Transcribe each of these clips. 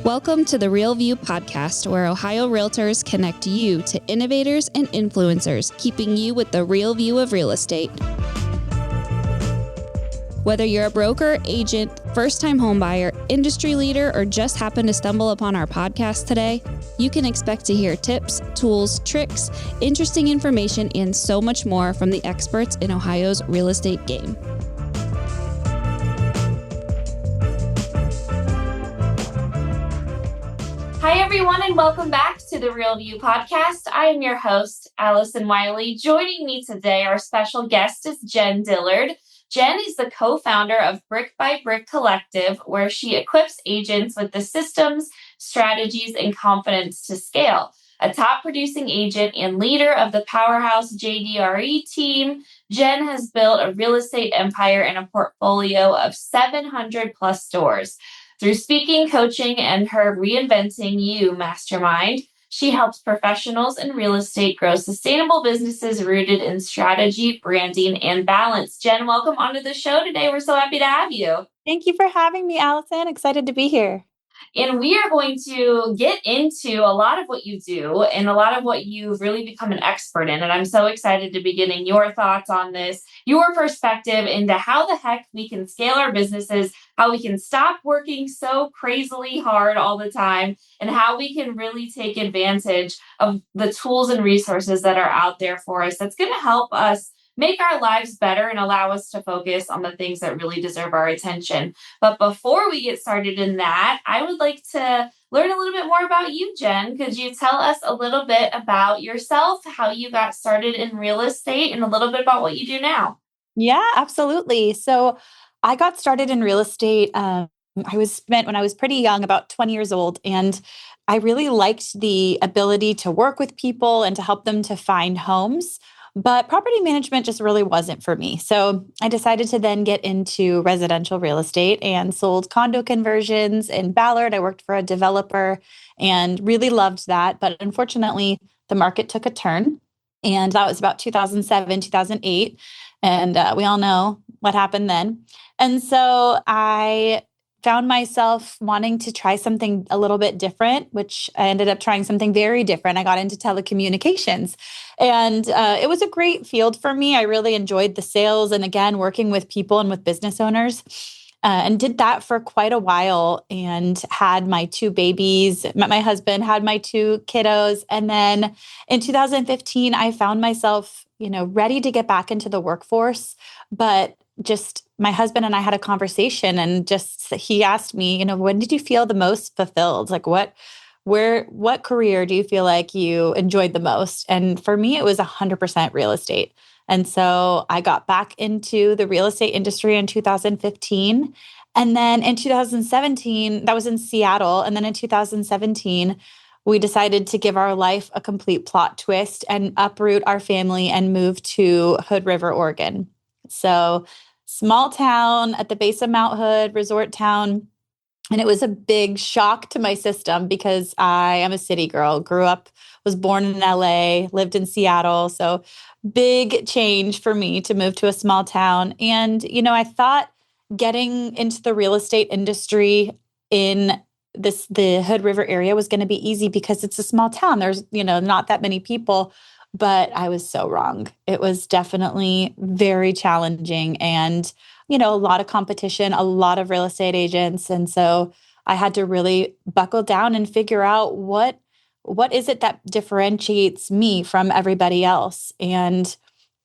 Welcome to the Real View podcast, where Ohio Realtors connect you to innovators and influencers, keeping you with the real view of real estate. Whether you're a broker, agent, first-time homebuyer, industry leader, or just happen to stumble upon our podcast today, you can expect to hear tips, tools, tricks, interesting information, and so much more from the experts in Ohio's real estate game. Hi, everyone, and welcome back to the Real View podcast. I am your host, Allison Wiley. Joining me today, our special guest is Jen Dillard. Jen is the co-founder of Brick by Brick Collective, where she equips agents with the systems, strategies, and confidence to scale. A top producing agent and leader of the powerhouse JDRE team, Jen has built a real estate empire and a portfolio of 700 plus stores. Through speaking, coaching, and her Reinventing You mastermind, she helps professionals in real estate grow sustainable businesses rooted in strategy, branding, and balance. Jen, welcome onto the show today. We're so happy to have you. Thank you for having me, Allison. Excited to be here. And we are going to get into a lot of what you do and a lot of what you've really become an expert in. And I'm so excited to be getting your thoughts on this, your perspective into how the heck we can scale our businesses, how we can stop working so crazily hard all the time, and how we can really take advantage of the tools and resources that are out there for us. That's going to help us make our lives better and allow us to focus on the things that really deserve our attention. But before we get started in that, I would like to learn a little bit more about you, Jen. Could you tell us a little bit about yourself, how you got started in real estate, and a little bit about what you do now? Yeah, absolutely. So I got started in real estate. I was when I was pretty young, about 20 years old, and I really liked the ability to work with people and to help them to find homes. But property management just really wasn't for me. So I decided to then get into residential real estate and sold condo conversions in Ballard. I worked for a developer and really loved that. But unfortunately, the market took a turn. And that was about 2007, 2008. And we all know what happened then. And so I found myself wanting to try something a little bit different, which I ended up trying something very different. I got into telecommunications, and it was a great field for me. I really enjoyed the sales and, again, working with people and with business owners, and did that for quite a while, and had my two babies, met my husband, had my two kiddos. And then in 2015, I found myself, ready to get back into the workforce, but just my husband and I had a conversation, and just he asked me, when did you feel the most fulfilled? Like what career do you feel like you enjoyed the most? And for me, it was 100% real estate. And so I got back into the real estate industry in 2015. And then in 2017, that was in Seattle. And then in 2017, we decided to give our life a complete plot twist and uproot our family and move to Hood River, Oregon. So small town at the base of Mount Hood, resort town. And it was a big shock to my system because I am a city girl, grew up, was born in LA, lived in Seattle. So big change for me to move to a small town. And, I thought getting into the real estate industry in the Hood River area was going to be easy because it's a small town. There's, not that many people. But I was so wrong. It was definitely very challenging and, a lot of competition, a lot of real estate agents. And so I had to really buckle down and figure out what is it that differentiates me from everybody else. And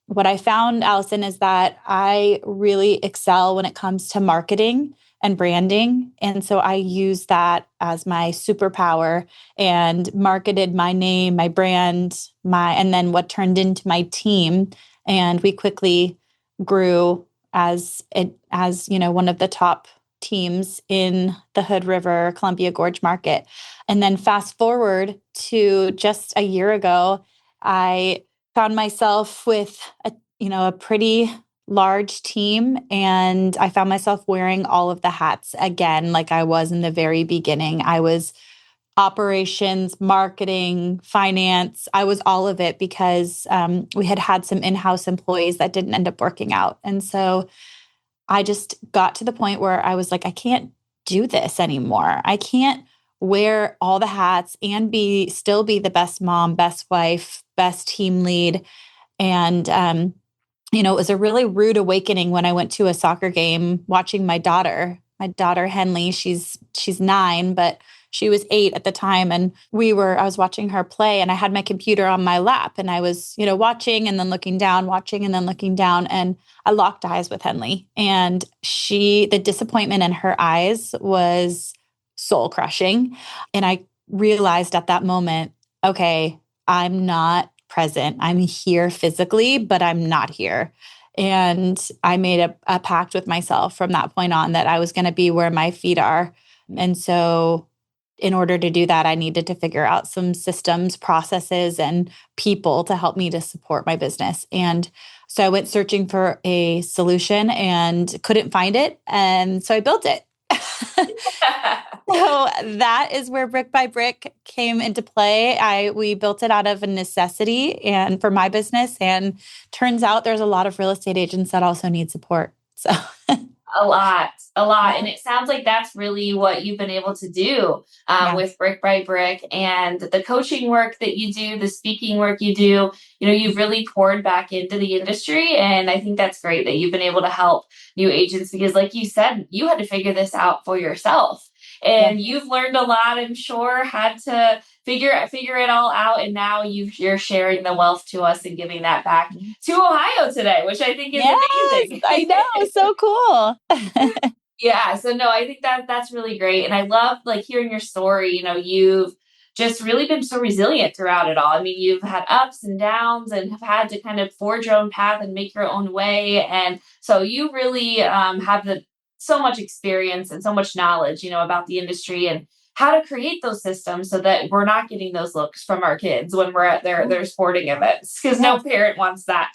what I found, Allison, is that I really excel when it comes to marketing and branding. And so I used that as my superpower and marketed my name, my brand, and then what turned into my team. And we quickly grew as one of the top teams in the Hood River, Columbia Gorge market. And then fast forward to just a year ago, I found myself with a pretty large team, and I found myself wearing all of the hats again, like I was in the very beginning. I was operations, marketing, finance. I was all of it because we had some in-house employees that didn't end up working out. And so I just got to the point where I was like, I can't do this anymore. I can't wear all the hats and still be the best mom, best wife, best team lead. And, it was a really rude awakening when I went to a soccer game watching my daughter Henley. She's 9, but she was 8 at the time. And I was watching her play, and I had my computer on my lap, and I was, watching and then looking down, watching and then looking down. And I locked eyes with Henley, and the disappointment in her eyes was soul crushing. And I realized at that moment, okay, I'm not present. I'm here physically, but I'm not here. And I made a pact with myself from that point on that I was going to be where my feet are. And so, in order to do that, I needed to figure out some systems, processes, and people to help me to support my business. And so I went searching for a solution and couldn't find it. And so I built it. So that is where Brick by Brick came into play. We built it out of a necessity and for my business. And turns out there's a lot of real estate agents that also need support. So A lot, a lot. And yeah, it sounds like that's really what you've been able to do yeah, with Brick by Brick, and the coaching work that you do, the speaking work you do. You've really poured back into the industry. And I think that's great that you've been able to help new agents because, like you said, you had to figure this out for yourself. yeah. And you've learned a lot, I'm sure, had to figure it all out. And now you're sharing the wealth to us and giving that back to Ohio today, which I think is Yes, amazing. I know. So cool. Yeah, so no, I think that's really great. And I love like hearing your story. You've just really been so resilient throughout it all. I mean, you've had ups and downs and have had to kind of forge your own path and make your own way. And so you really have so much experience and so much knowledge, about the industry and how to create those systems so that we're not getting those looks from our kids when we're at their sporting events because no Yes. parent wants that.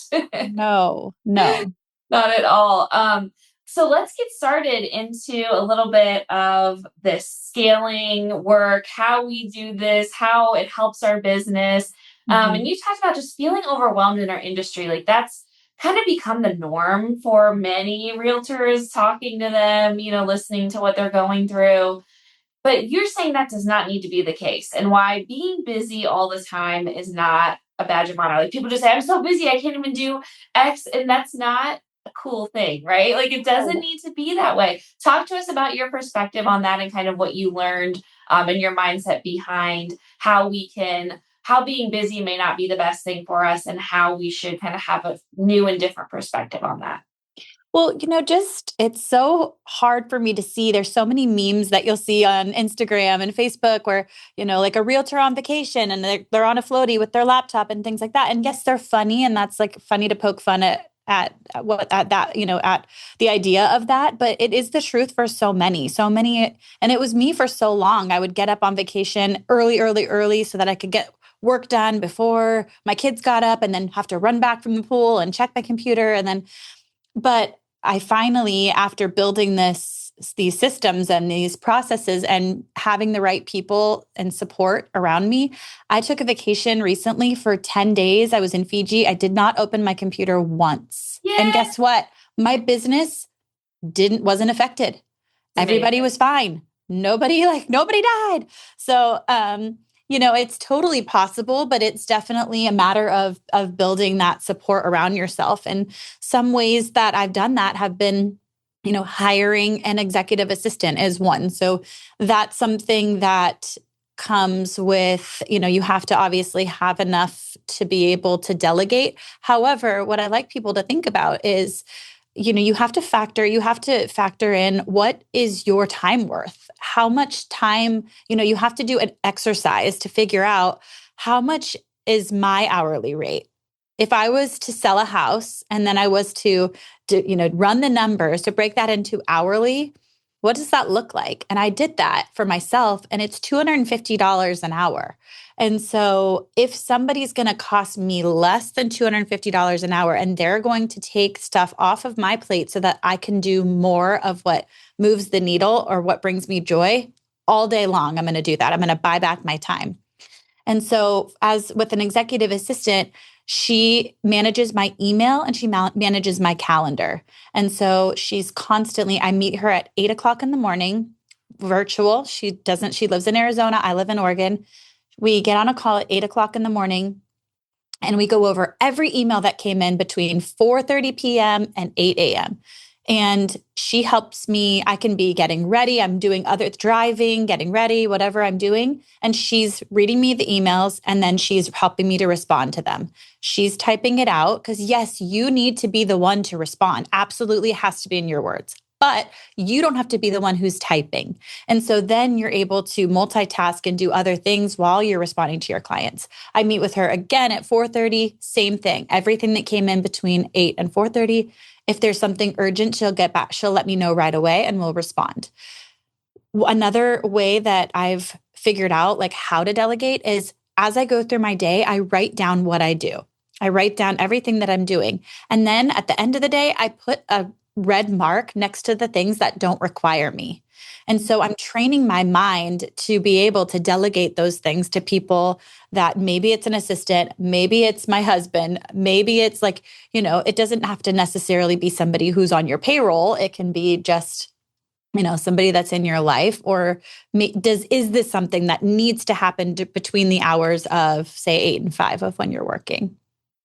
No, no. Not at all. So let's get started into a little bit of this scaling work, how we do this, how it helps our business. And Mhm. you talked about just feeling overwhelmed in our industry. Like that's kind of become the norm for many realtors, talking to them, listening to what they're going through. But you're saying that does not need to be the case, and why being busy all the time is not a badge of honor. Like people just say, I'm so busy, I can't even do X, and that's not a cool thing, right? Like it doesn't Oh. need to be that way. Talk to us about your perspective on that and kind of what you learned and your mindset behind how being busy may not be the best thing for us and how we should kind of have a new and different perspective on that. Well, just it's so hard for me to see. There's so many memes that you'll see on Instagram and Facebook where, like a realtor on vacation and they're on a floaty with their laptop and things like that. And yes, they're funny. And that's like funny to poke fun at what at that, at the idea of that. But it is the truth for so many, so many. And it was me for so long. I would get up on vacation early, early, early so that I could get work done before my kids got up and then have to run back from the pool and check my computer. But I finally, after building these systems and these processes and having the right people and support around me, I took a vacation recently for 10 days. I was in Fiji. I did not open my computer once. And Yeah, guess what? My business wasn't affected. it's Everybody amazing. was fine. Nobody died. So, it's totally possible, but it's definitely a matter of building that support around yourself. And some ways that I've done that have been, hiring an executive assistant is one. So that's something that comes with, you have to obviously have enough to be able to delegate. However, what I like people to think about is, you have to factor in what is your time worth? How much time, you have to do an exercise to figure out how much is my hourly rate. If I was to sell a house and then I was to run the numbers to break that into hourly, what does that look like? And I did that for myself, and it's $250 an hour. And so if somebody's going to cost me less than $250 an hour and they're going to take stuff off of my plate so that I can do more of what moves the needle or what brings me joy all day long, I'm going to do that. I'm going to buy back my time. And so, as with an executive assistant, she manages my email and she manages my calendar. And so, she's constantly, I meet her at 8 o'clock in the morning. virtual. She lives in Arizona. I live in Oregon. We get on a call at 8 o'clock in the morning and we go over every email that came in between 4:30 p.m. and 8 a.m. And she helps me. I can be getting ready. I'm doing other driving, getting ready, whatever I'm doing. And she's reading me the emails and then she's helping me to respond to them. She's typing it out because, yes, you need to be the one to respond. Absolutely, it has to be in your words. But you don't have to be the one who's typing. And so then you're able to multitask and do other things while you're responding to your clients. I meet with her again at 4:30, same thing. Everything that came in between 8 and 4:30. If there's something urgent, she'll get back. She'll let me know right away and we'll respond. Another way that I've figured out like how to delegate is as I go through my day, I write down what I do. I write down everything that I'm doing. And then at the end of the day, I put a red mark next to the things that don't require me. And so I'm training my mind to be able to delegate those things to people that maybe it's an assistant, maybe it's my husband, maybe it's like, it doesn't have to necessarily be somebody who's on your payroll. It can be just somebody that's in your life, or is this something that needs to happen between the hours of say 8 and 5 of when you're working?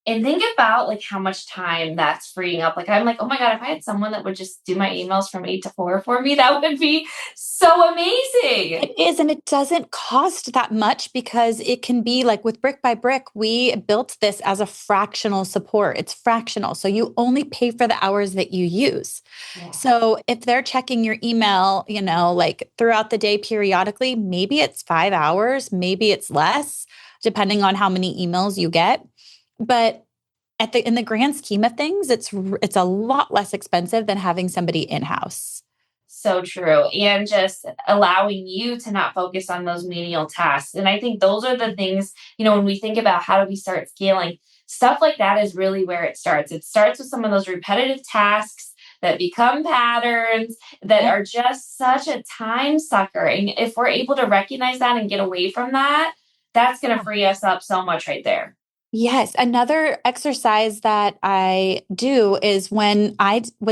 And think about like how much time that's freeing up. Like I'm like, oh my God, if I had someone that would just do my emails from 8 to 4 for me, that would be so amazing. It is, and it doesn't cost that much because it can be like with Brick by Brick, we built this as a fractional support. It's fractional. So you only pay for the hours that you use. Yeah. So if they're checking your email, like throughout the day periodically, maybe it's 5 hours, maybe it's less, depending on how many emails you get. But in the grand scheme of things, it's a lot less expensive than having somebody in-house. So true. And just allowing you to not focus on those menial tasks. And I think those are the things, when we think about how do we start scaling, stuff like that is really where it starts. It starts with some of those repetitive tasks that become patterns that are just such a time sucker. And if we're able to recognize that and get away from that, that's going to free us up so much right there. Yes, another exercise that I do is when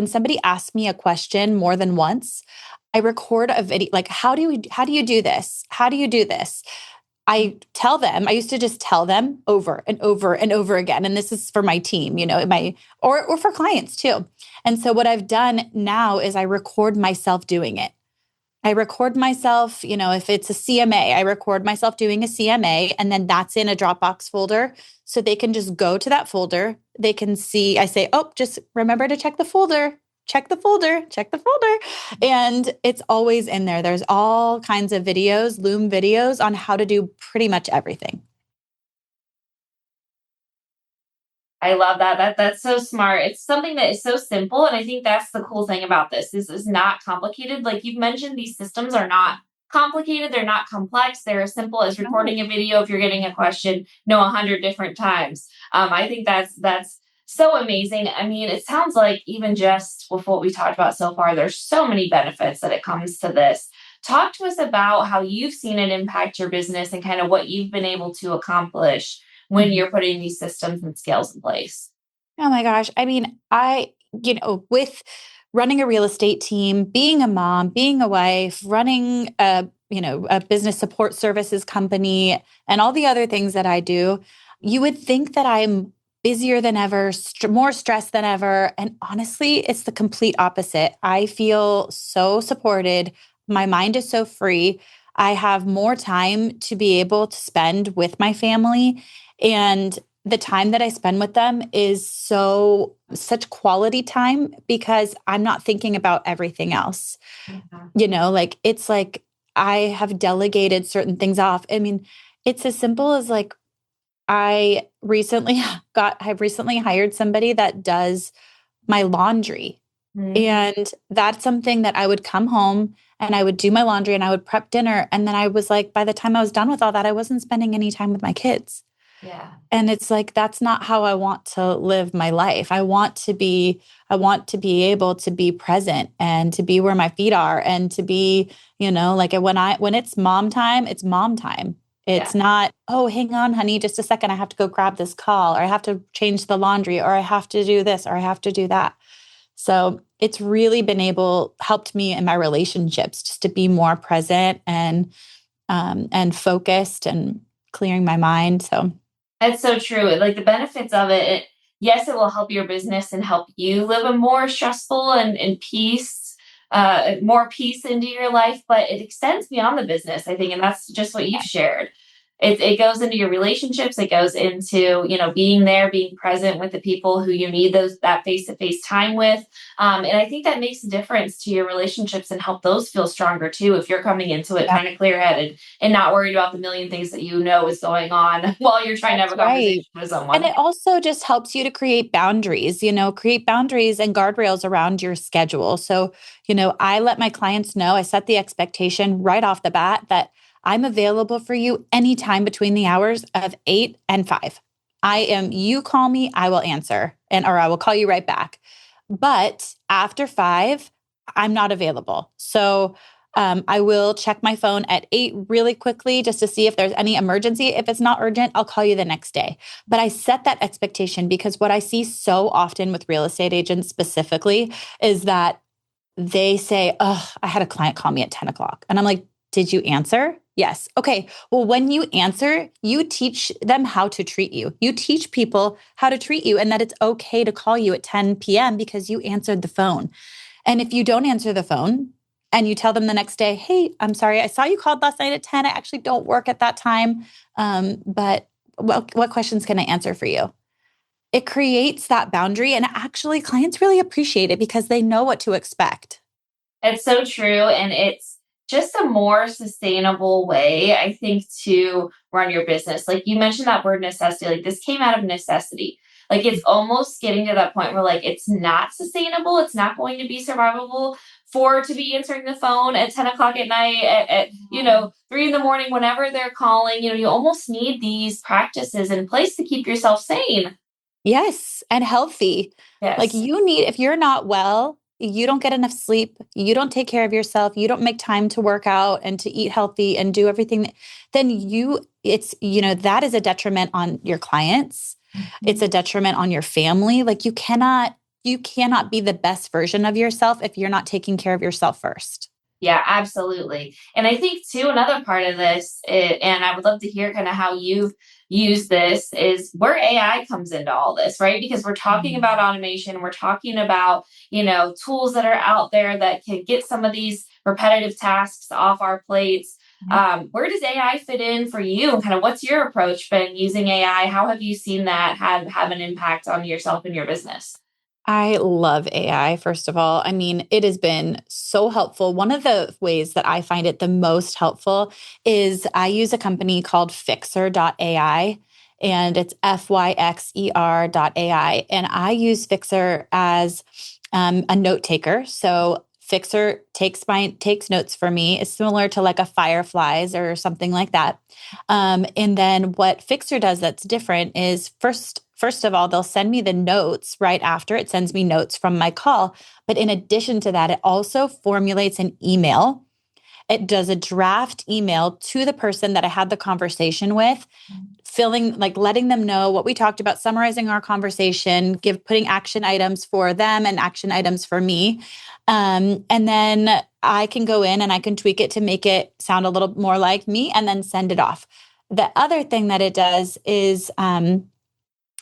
somebody asks me a question more than once, I record a video like how do you do this? How do you do this? I tell them, I used to just tell them over and over and over again. And this is for my team, or for clients too. And so what I've done now is I record myself doing it. I record myself, if it's a CMA, I record myself doing a CMA, and then that's in a Dropbox folder. So they can just go to that folder. They can see, I say, oh, just remember to check the folder, check the folder, check the folder. And it's always in there. There's all kinds of videos, Loom videos on how to do pretty much everything. I love that. That's so smart. It's something that is so simple, and I think that's the cool thing about this. This is not complicated. Like you've mentioned, these systems are not complicated. They're not complex. They're as simple as recording a video if you're getting a question, 100 different times. I think that's so amazing. I mean, it sounds like even just with what we talked about so far, there's so many benefits that it comes to this. Talk to us about how you've seen it impact your business and kind of what you've been able to accomplish when you're putting these systems and scales in place. Oh my gosh. I mean, with running a real estate team, being a mom, being a wife, running a business support services company and all the other things that I do, you would think that I'm busier than ever, more stressed than ever. And honestly, it's the complete opposite. I feel so supported. My mind is so free. I have more time to be able to spend with my family. And the time that I spend with them is such quality time because I'm not thinking about everything else. Like it's like I have delegated certain things off. I mean, it's as simple as like I've recently hired somebody that does my laundry. Mhm. And that's something that I would come home and I would do my laundry and I would prep dinner. And then I was like, by the time I was done with all that, I wasn't spending any time with my kids. Yeah. And it's like, that's not how I want to live my life. I want to be able to be present and to be where my feet are and to be, like when it's mom time, it's mom time. Yeah. It's not, oh, hang on, honey, just a second. I have to go grab this call or I have to change the laundry or I have to do this or I have to do that. So it's really helped me in my relationships just to be more present and focused and clearing my mind. So That's so true. Like the benefits of it, yes, it will help your business and help you live a more stressful and peace, more peace into your life, but it extends beyond the business, I think, and that's just what you've shared. It goes into your relationships. It goes into, being there, being present with the people who you need that face to face time with. And I think that makes a difference to your relationships and help those feel stronger too. If you're coming into it yeah, kind of clear headed and not worried about the million things that is going on while you're trying to have that's a right. conversation with And someone. it also just helps you to create boundaries and guardrails around your schedule. So, I let my clients know, I set the expectation right off the bat that I'm available for you anytime between the hours of 8 and 5. You call me, I will answer or I will call you right back. But after 5, I'm not available. So, I will check my phone at 8 really quickly just to see if there's any emergency. If it's not urgent, I'll call you the next day. But I set that expectation because what I see so often with real estate agents specifically is that they say, "Oh, I had a client call me at 10 o'clock." And I'm like, "Did you answer?" Yes. Okay. Well, when you answer, you teach them how to treat you. You teach people how to treat you and that it's okay to call you at 10 p.m. because you answered the phone. And if you don't answer the phone and you tell them the next day, "Hey, I'm sorry, I saw you called last night at 10. I actually don't work at that time. But what questions can I answer for you?" It creates that boundary. And actually, clients really appreciate it because they know what to expect. It's so true. And it's just a more sustainable way, I think, to run your business. Like you mentioned that word necessity, like this came out of necessity. Like it's almost getting to that point where like it's not sustainable. It's not going to be survivable for to be answering the phone at 10 o'clock at night, at 3 in the morning, whenever they're calling. You almost need these practices in place to keep yourself sane. Yes, and healthy. Like Yes. if you're not well, you don't get enough sleep, you don't take care of yourself, you don't make time to work out and to eat healthy and do everything, then that is a detriment on your clients. It's a detriment on your family. Like you cannot be the best version of yourself if you're not taking care of yourself first. Yeah, absolutely. And I think too, another part of this, and I would love to hear kind of how you've used this, is where AI comes into all this, right? Because we're talking about automation, we're talking about, tools that are out there that can get some of these repetitive tasks off our plates. Where does AI fit in for you? And kind of what's your approach been using AI? How have you seen that have an impact on yourself and your business? I love AI, first of all. I mean, it has been so helpful. One of the ways that I find it the most helpful is I use a company called Fixer.ai, and it's Fyxer.ai. And I use Fixer as a note taker. So Fixer takes notes for me. It's similar to like a Fireflies or something like that. And then what Fixer does that's different is first of all, they'll send me the notes right after. It sends me notes from my call. But in addition to that, it also formulates an email. It does a draft email to the person that I had the conversation with, letting them know what we talked about, summarizing our conversation, putting action items for them and action items for me. And then I can go in and I can tweak it to make it sound a little more like me and then send it off. The other thing that it does is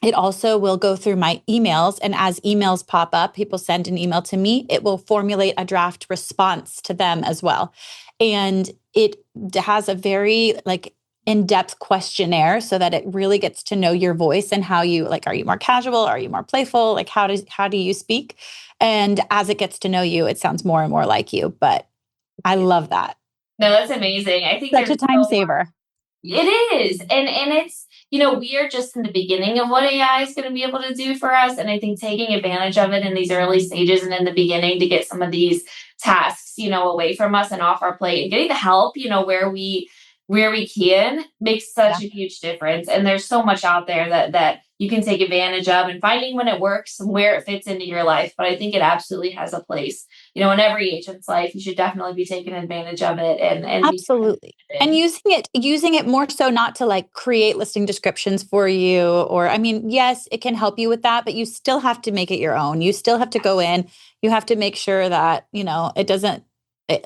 it also will go through my emails. And as emails pop up, people send an email to me, it will formulate a draft response to them as well. And it has a very in-depth questionnaire so that it really gets to know your voice and how you are you more casual? Are you more playful? Like how do you speak? And as it gets to know you, it sounds more and more like you. But I love that. No, that's amazing. I think Such a there's time so saver. It is. And it's, we are just in the beginning of what AI is going to be able to do for us. And I think taking advantage of it in these early stages and in the beginning to get some of these tasks, away from us and off our plate and getting the help, where where we can makes such Yeah. a huge difference. And there's so much out there that you can take advantage of, and finding when it works and where it fits into your life. But I think it absolutely has a place, in every agent's life. You should definitely be taking advantage of it and be Absolutely. And in. using it more so not to like create listing descriptions for you, or I mean, yes, it can help you with that, but you still have to make it your own. You still have to go in. You have to make sure that, it doesn't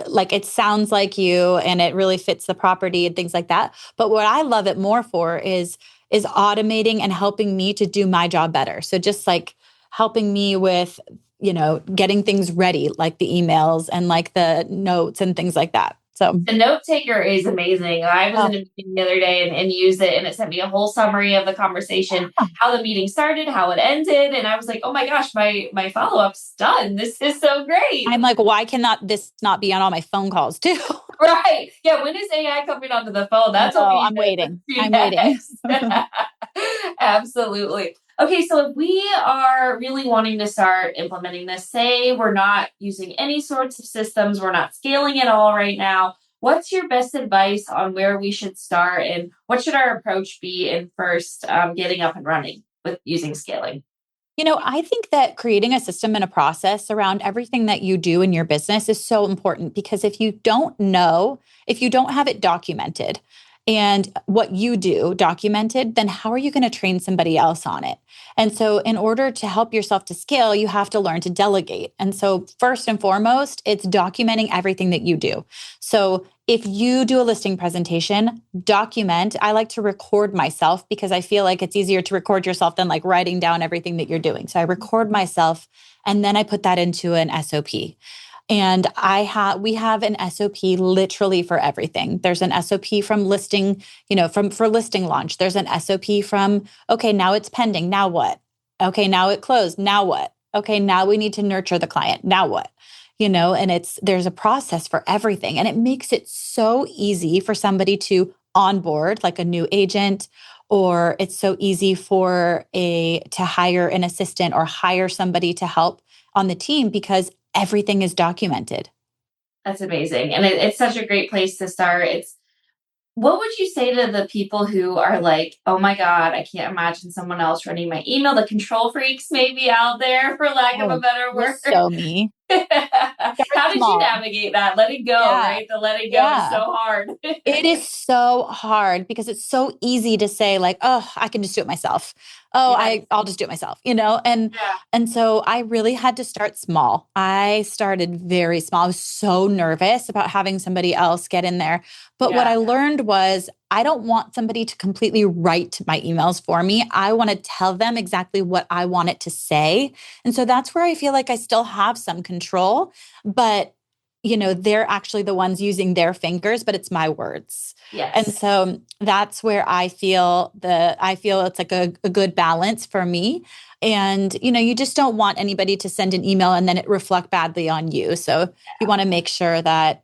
like it sounds like you and it really fits the property and things like that. But what I love it more for is automating and helping me to do my job better. So just like helping me with getting things ready, like the emails and like the notes and things like that. So, The note taker is amazing. I was oh, in a meeting the other day and used it, and it sent me a whole summary of the conversation, how the meeting started, how it ended. And I was like, oh my gosh, my follow up's done. This is so great. I'm like, why cannot this not be on all my phone calls too? Right. Yeah. When is AI coming onto the phone? I That's what know. we I'm need to waiting. do I'm waiting. next. Absolutely. Okay, so if we are really wanting to start implementing this, say we're not using any sorts of systems, we're not scaling at all right now, what's your best advice on where we should start, and what should our approach be in first getting up and running with using scaling? I think that creating a system and a process around everything that you do in your business is so important because if you don't have it documented and what you do documented, then how are you going to train somebody else on it? And so, in order to help yourself to scale, you have to learn to delegate. And so, first and foremost, it's documenting everything that you do. So, if you do a listing presentation, document. I like to record myself because I feel like it's easier to record yourself than like writing down everything that you're doing. So I record myself and then I put that into an SOP. And we have an SOP literally for everything. There's an SOP from listing, for listing launch. There's an SOP from, okay, now it's pending. Now what? Okay, now it closed. Now what? Okay, now we need to nurture the client. Now what? And there's a process for everything. And it makes it so easy for somebody to onboard like a new agent, or it's so easy to hire an assistant or hire somebody to help on the team because everything is documented. That's amazing. And it's such a great place to start. What would you say to the people who are like, oh my God, I can't imagine someone else running my email? The control freaks maybe out there, for lack of a Oh, better you're word. so me. Start How did you small. navigate that? Letting go, Yeah. right? The letting go is Yeah. so hard. It is so hard because it's so easy to say like, oh, I can just do it myself. Oh, Yes. I'll just do it myself, and Yeah. and so I really had to start small. I started very small. I was so nervous about having somebody else get in there. But what Yeah. I learned was I don't want somebody to completely write my emails for me. I want to tell them exactly what I want it to say. And so that's where I feel like I still have some control, but they're actually the ones using their fingers, but it's my words. And Yes. so that's where I feel it's like a good balance for me. And, you just don't want anybody to send an email and then it reflect badly on you. So you want to make sure that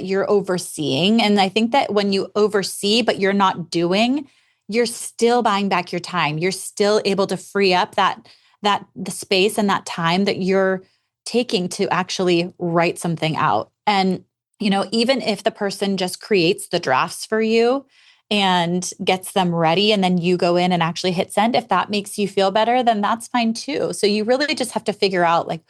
you're overseeing. And I think that when you oversee, but you're not doing, you're still buying back your time. You're still able to free up the space and that time that you're taking to actually write something out. And, even if the person just creates the drafts for you and gets them ready, and then you go in and actually hit send, if that makes you feel better, then that's fine too. So you really just have to figure out like,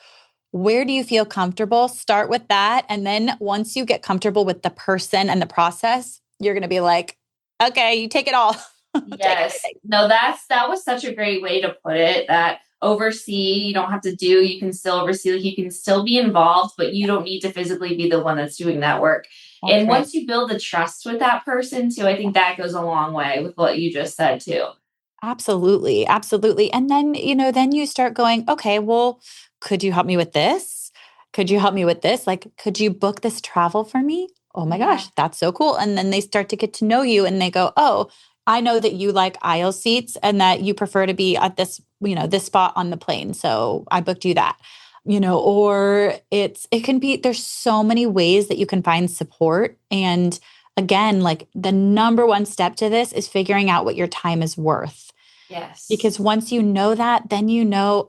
where do you feel comfortable? Start with that. And then once you get comfortable with the person and the process, you're going to be like, okay, you take it all. Take Yes. everything. No, that was such a great way to put it. That oversee, you don't have to do, you can still oversee, like you can still be involved, but you don't need to physically be the one that's doing that work. That's And right. once you build the trust with that person too, I think that goes a long way with what you just said too. Absolutely. Absolutely. And then, then you start going, okay, well, could you help me with this? Could you help me with this? Like, could you book this travel for me? Oh my Yeah. gosh, that's so cool. And then they start to get to know you and they go, oh, I know that you like aisle seats and that you prefer to be at this spot on the plane. So I booked you that. Or it can be, there's so many ways that you can find support. And again, like the number one step to this is figuring out what your time is worth. Yes. Because once you know that, then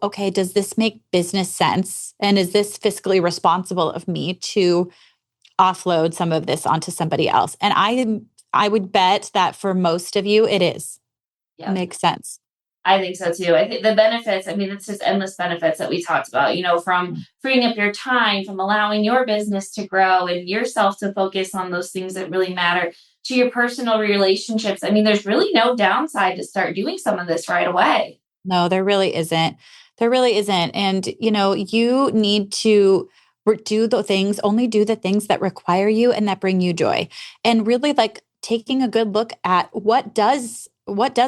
okay, does this make business sense? And is this fiscally responsible of me to offload some of this onto somebody else? And I would bet that for most of you, it is. Yeah. Makes sense. I think so too. I think the benefits, I mean, it's just endless benefits that we talked about, from freeing up your time, from allowing your business to grow and yourself to focus on those things that really matter, to your personal relationships. I mean, there's really no downside to start doing some of this right away. No, there really isn't. There really isn't. And, you need to only do the things that require you and that bring you joy. And really like taking a good look at what does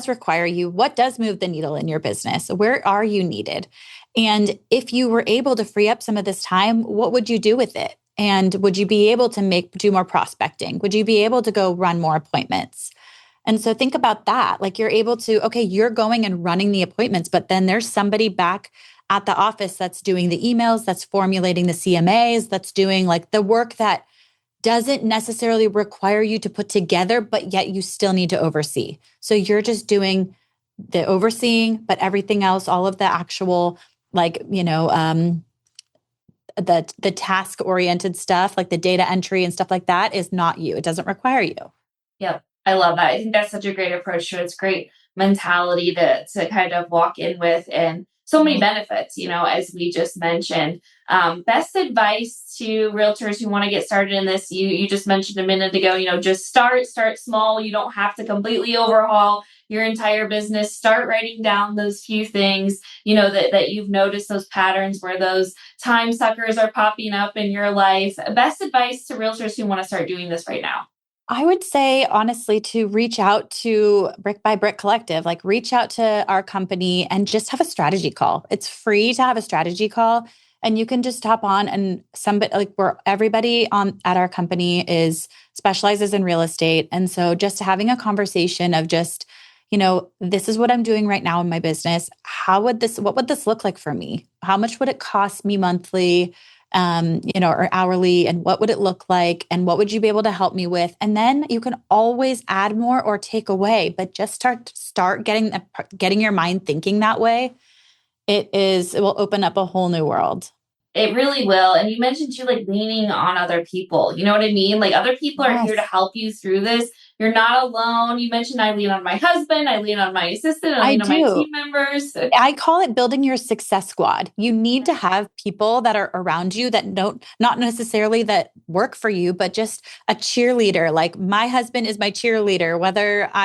require you, what does move the needle in your business, where are you needed? And if you were able to free up some of this time, what would you do with it? And would you be able to do more prospecting? Would you be able to go run more appointments? And so think about that. Like you're able to, okay, you're going and running the appointments, but then there's somebody back at the office that's doing the emails, that's formulating the CMAs, that's doing like the work that doesn't necessarily require you to put together, but yet you still need to oversee. So you're just doing the overseeing, but everything else, all of the actual, like, the task oriented stuff, like the data entry and stuff like that is not you. It doesn't require you. Yep. I love that. I think that's such a great approach to it. It's great mentality to kind of walk in with, and so many benefits, as we just mentioned. Best advice to realtors who want to get started in this. You just mentioned a minute ago, just start small. You don't have to completely overhaul your entire business. Start writing down those few things, that you've noticed, those patterns where those time suckers are popping up in your life. Best advice to realtors who want to start doing this right now. I would say, honestly, to reach out to Brick by Brick Collective, like reach out to our company and just have a strategy call. It's free to have a strategy call. And you can just hop on and somebody like where everybody on at our company is specializes in real estate. And so just having a conversation of just, this is what I'm doing right now in my business. What would this look like for me? How much would it cost me monthly? Or hourly, and what would it look like? And what would you be able to help me with? And then you can always add more or take away, but just start getting your mind thinking that way. It will open up a whole new world. It really will. And you mentioned too, like leaning on other people. You know what I mean? Like other people are here to Yes, help you through this. You're not alone. You mentioned I lean on my husband, I lean on my assistant, I I lean on my do. team members. I call it building your success squad. You need to have people that are around you that not necessarily that work for you, but just a cheerleader. Like my husband is my cheerleader,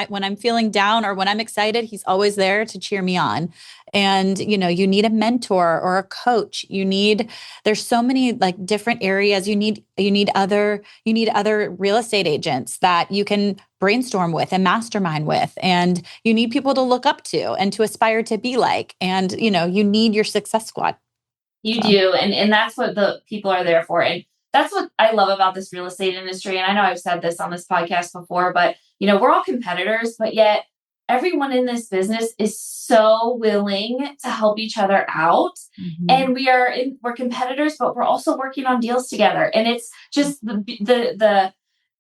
when I'm feeling down or when I'm excited, he's always there to cheer me on. And, you need a mentor or a coach. There's so many like different areas. You need other real estate agents that you can brainstorm with and mastermind with. And you need people to look up to and to aspire to be like. And, you need your success squad. You So do. And that's what the people are there for. And that's what I love about this real estate industry. And I know I've said this on this podcast before, but we're all competitors, but yet everyone in this business is so willing to help each other out. mhm. And we're competitors, but we're also working on deals together. And it's just the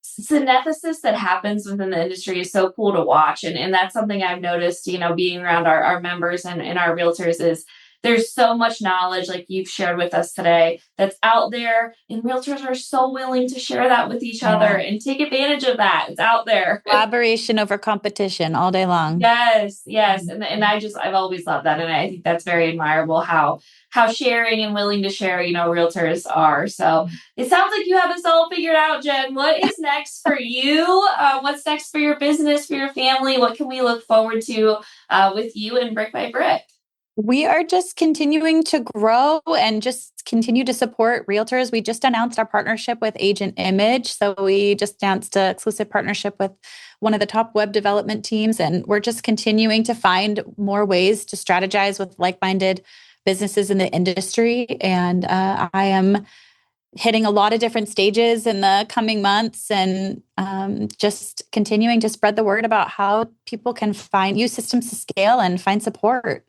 synthesis that happens within the industry is so cool to watch. And that's something I've noticed, being around our members and our realtors is there's so much knowledge like you've shared with us today that's out there, and realtors are so willing to share that with each other Yeah. and take advantage of that. It's out there. Collaboration over competition all day long. Yes, yes. And Mhm. I've always loved that. And I think that's very admirable how sharing and willing to share, realtors are. So it sounds like you have this all figured out, Jen. What is next for you? What's next for your business, for your family? What can we look forward to with you and Brick by Brick? We are just continuing to grow and just continue to support realtors. We just announced our partnership with Agent Image. So we just announced an exclusive partnership with one of the top web development teams. And we're just continuing to find more ways to strategize with like minded businesses in the industry. And I am hitting a lot of different stages in the coming months and just continuing to spread the word about how people can use systems to scale and find support.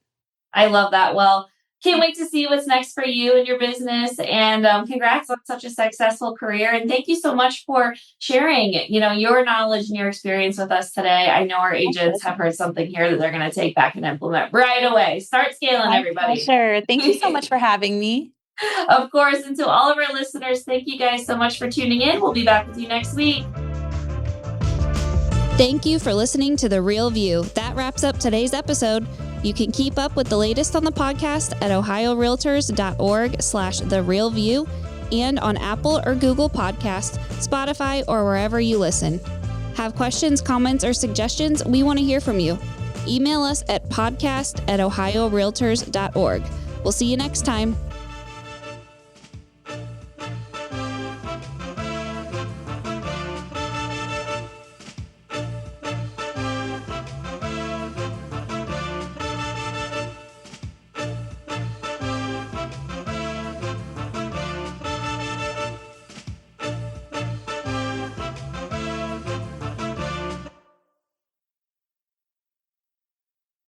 I love that. Well, can't wait to see what's next for you and your business. And congrats on such a successful career. And thank you so much for sharing, your knowledge and your experience with us today. I know our agents have heard something here that they're going to take back and implement right away. Start scaling, My everybody. pleasure. Thank you so much for having me. Of course. And to all of our listeners, thank you guys so much for tuning in. We'll be back with you next week. Thank you for listening to The Real View. That wraps up today's episode. You can keep up with the latest on the podcast at ohiorealtors.org/therealview and on Apple or Google Podcasts, Spotify, or wherever you listen. Have questions, comments, or suggestions? We want to hear from you. Email us at podcast@ohiorealtors.org. We'll see you next time.